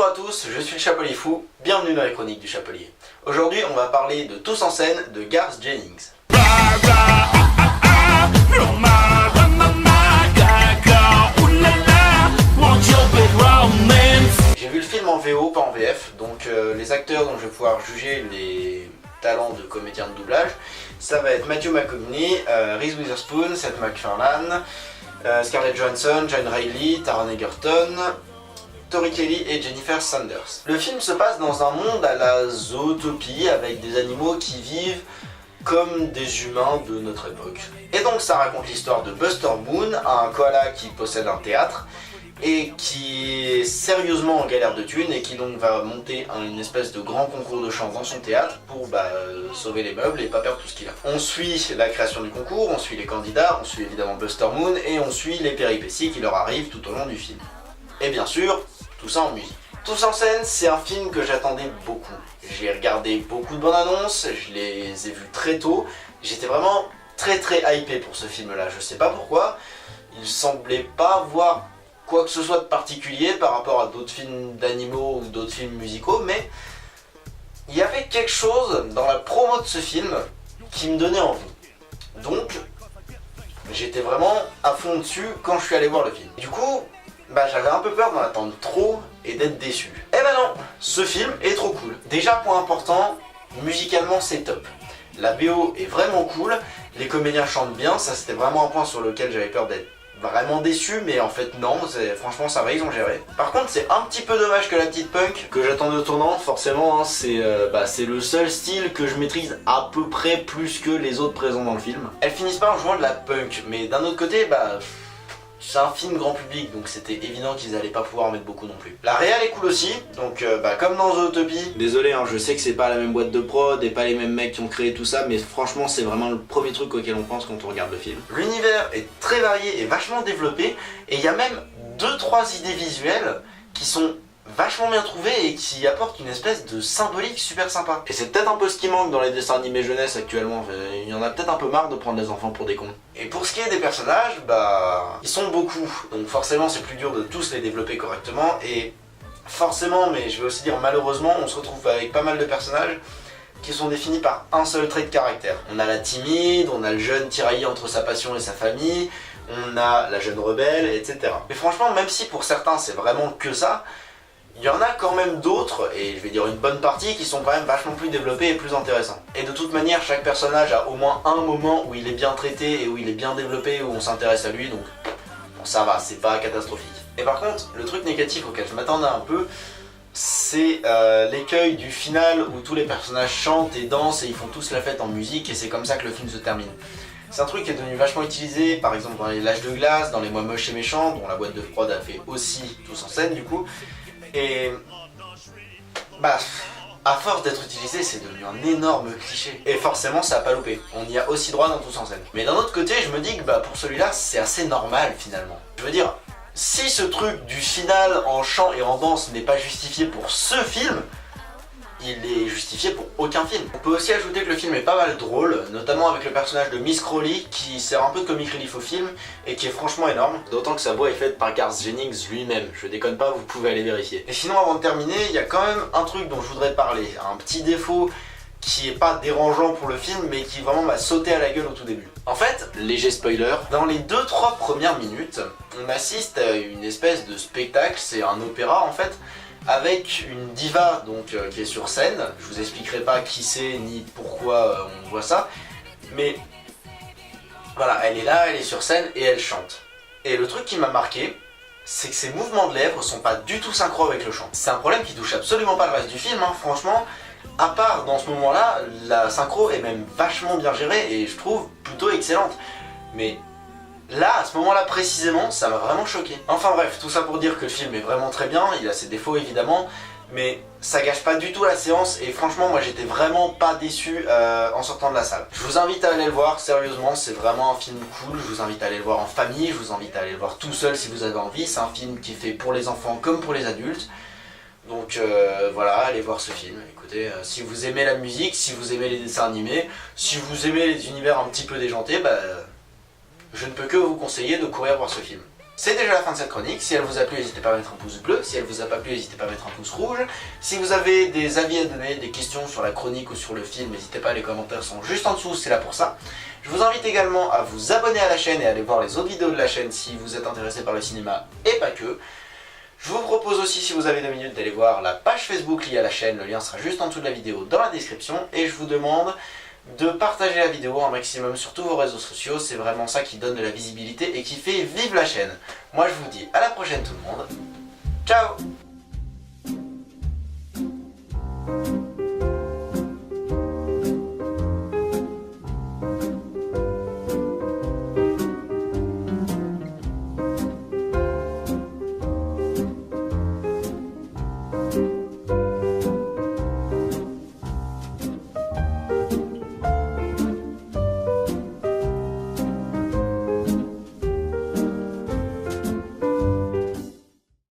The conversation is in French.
Bonjour à tous, je suis le Chapelier Fou, bienvenue dans les chroniques du Chapelier. Aujourd'hui on va parler de Tous en scène de Garth Jennings. J'ai vu le film en VO, pas en VF, donc les acteurs dont je vais pouvoir juger les talents de comédiens de doublage, ça va être Matthew McConaughey, Reese Witherspoon, Seth MacFarlane, Scarlett Johansson, John Reilly, Taron Egerton, Tori Kelly et Jennifer Saunders. Le film se passe dans un monde à la zootopie avec des animaux qui vivent comme des humains de notre époque. Et donc ça raconte l'histoire de Buster Moon, un koala qui possède un théâtre et qui est sérieusement en galère de thunes et qui donc va monter une espèce de grand concours de chant dans son théâtre pour sauver les meubles et pas perdre tout ce qu'il a. On suit la création du concours, on suit les candidats, on suit évidemment Buster Moon et on suit les péripéties qui leur arrivent tout au long du film. Et bien sûr, tout ça en musique. Tous en scène, c'est un film que j'attendais beaucoup. J'ai regardé beaucoup de bandes annonces, je les ai vus très tôt. J'étais vraiment très hypé pour ce film-là. Je sais pas pourquoi, il semblait pas avoir quoi que ce soit de particulier par rapport à d'autres films d'animaux ou d'autres films musicaux, mais il y avait quelque chose dans la promo de ce film qui me donnait envie. Donc, j'étais vraiment à fond dessus quand je suis allé voir le film. Du coup, j'avais un peu peur d'en attendre trop et d'être déçu. Eh ben non, ce film est trop cool. Déjà, point important, musicalement c'est top. La BO est vraiment cool, les comédiens chantent bien, ça c'était vraiment un point sur lequel j'avais peur d'être vraiment déçu, mais en fait non, franchement ça va, ils ont géré. Par contre c'est un petit peu dommage que la petite punk que j'attendais au tournant, forcément hein, c'est le seul style que je maîtrise à peu près plus que les autres présents dans le film. Elles finissent par jouer de la punk, mais d'un autre côté c'est un film grand public, donc c'était évident qu'ils allaient pas pouvoir en mettre beaucoup non plus. La réal est cool aussi, donc comme dans Zootopie. Désolé, hein, je sais que c'est pas la même boîte de prod et pas les mêmes mecs qui ont créé tout ça, mais franchement c'est vraiment le premier truc auquel on pense quand on regarde le film. L'univers est très varié et vachement développé, et il y a même 2-3 idées visuelles qui sont vachement bien trouvées et qui apportent une espèce de symbolique super sympa. Et c'est peut-être un peu ce qui manque dans les dessins animés jeunesse actuellement, il y en a peut-être un peu marre de prendre les enfants pour des cons. Et pour ce qui est des personnages, ils sont beaucoup, donc forcément c'est plus dur de tous les développer correctement, et forcément, mais je vais aussi dire malheureusement, on se retrouve avec pas mal de personnages qui sont définis par un seul trait de caractère. On a la timide, on a le jeune tiraillé entre sa passion et sa famille, on a la jeune rebelle, etc. Mais franchement, même si pour certains c'est vraiment que ça, il y en a quand même d'autres, et je vais dire une bonne partie, qui sont quand même vachement plus développés et plus intéressants. Et de toute manière, chaque personnage a au moins un moment où il est bien traité et où il est bien développé, où on s'intéresse à lui, donc bon, ça va, c'est pas catastrophique. Et par contre, le truc négatif auquel je m'attendais un peu, c'est l'écueil du final où tous les personnages chantent et dansent et ils font tous la fête en musique, et c'est comme ça que le film se termine. C'est un truc qui est devenu vachement utilisé, par exemple dans les L'Âge de glace, dans les Moi moches et méchants, dont la boîte de prod a fait aussi Tous en scène du coup. Et à force d'être utilisé, c'est devenu un énorme cliché. Et forcément, ça a pas loupé. On y a aussi droit dans Tous en scène. Mais d'un autre côté, je me dis que pour celui-là, c'est assez normal finalement. Je veux dire, si ce truc du final en chant et en danse n'est pas justifié pour ce film, il est justifié pour aucun film. On peut aussi ajouter que le film est pas mal drôle, notamment avec le personnage de Miss Crowley qui sert un peu de comic relief au film et qui est franchement énorme, d'autant que sa voix est faite par Garth Jennings lui-même, je déconne pas, vous pouvez aller vérifier. Et sinon, avant de terminer, il y a quand même un truc dont je voudrais parler, un petit défaut qui est pas dérangeant pour le film mais qui vraiment m'a sauté à la gueule au tout début. En fait, léger spoiler, dans les 2-3 premières minutes, on assiste à une espèce de spectacle, c'est un opéra en fait, avec une diva qui est sur scène. Je vous expliquerai pas qui c'est ni pourquoi on voit ça, mais voilà, elle est là, elle est sur scène et elle chante. Et le truc qui m'a marqué, c'est que ses mouvements de lèvres sont pas du tout synchro avec le chant. C'est un problème qui touche absolument pas le reste du film, hein. Franchement, à part dans ce moment-là, la synchro est même vachement bien gérée et je trouve plutôt excellente. Mais là, à ce moment-là précisément, ça m'a vraiment choqué. Enfin bref, tout ça pour dire que le film est vraiment très bien, il a ses défauts évidemment, mais ça gâche pas du tout la séance et franchement moi j'étais vraiment pas déçu en sortant de la salle. Je vous invite à aller le voir, sérieusement, c'est vraiment un film cool, je vous invite à aller le voir en famille, je vous invite à aller le voir tout seul si vous avez envie, c'est un film qui est fait pour les enfants comme pour les adultes. Donc voilà, allez voir ce film. Écoutez, si vous aimez la musique, si vous aimez les dessins animés, si vous aimez les univers un petit peu déjantés, je ne peux que vous conseiller de courir voir ce film. C'est déjà la fin de cette chronique. Si elle vous a plu, n'hésitez pas à mettre un pouce bleu. Si elle vous a pas plu, n'hésitez pas à mettre un pouce rouge. Si vous avez des avis à donner, des questions sur la chronique ou sur le film, n'hésitez pas, les commentaires sont juste en dessous, c'est là pour ça. Je vous invite également à vous abonner à la chaîne et à aller voir les autres vidéos de la chaîne si vous êtes intéressé par le cinéma et pas que. Je vous propose aussi, si vous avez 2 minutes, d'aller voir la page Facebook liée à la chaîne. Le lien sera juste en dessous de la vidéo dans la description. Et je vous demande de partager la vidéo un maximum sur tous vos réseaux sociaux. C'est vraiment ça qui donne de la visibilité et qui fait vivre la chaîne. Moi je vous dis à la prochaine tout le monde.